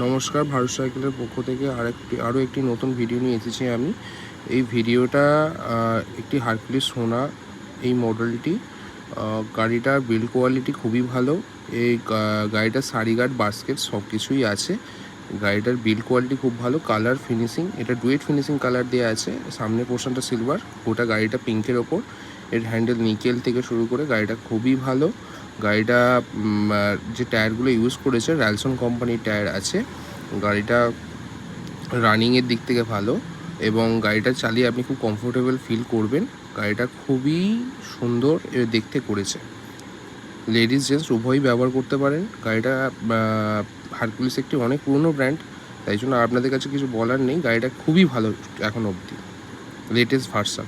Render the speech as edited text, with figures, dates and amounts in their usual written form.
নমস্কার, ভারত সাইকেলের পক্ষ থেকে আরও একটি নতুন ভিডিও নিয়ে এসেছি আমি। এই ভিডিওটা একটি হারকিউলিস সোনা এই মডেলটি। গাড়িটার বিল্ড কোয়ালিটি খুবই ভালো। এই গাড়িটার সারি গার্ড বাস্কেট সব কিছুই আছে। গাড়িটার বিল্ড কোয়ালিটি খুব ভালো। কালার ফিনিশিং, এটা ডুয়েট ফিনিশিং কালার দেওয়া আছে। সামনের পোর্শনটা সিলভার, গোটা গাড়িটা পিঙ্কের ওপর। এর হ্যান্ডেল নিকেল থেকে শুরু করে গাড়িটা খুবই ভালো। গাড়িটা যে টায়ারগুলো ইউজ করেছে র্যালসন কোম্পানির টায়ার আছে। গাড়িটা রানিংয়ের দিক থেকে ভালো এবং গাড়িটা চালিয়ে আপনি খুব কমফোর্টেবল ফিল করবেন। গাড়িটা খুবই সুন্দর দেখতে করেছে। লেডিস জেন্টস উভয়ই ব্যবহার করতে পারেন। গাড়িটা হারকিউলিস একটি অনেক পুরনো ব্র্যান্ড, তাই জন্য আপনাদের কাছে কিছু বলার নেই। গাড়িটা খুবই ভালো এখন অবধি, লেটেস্ট ভার্সন।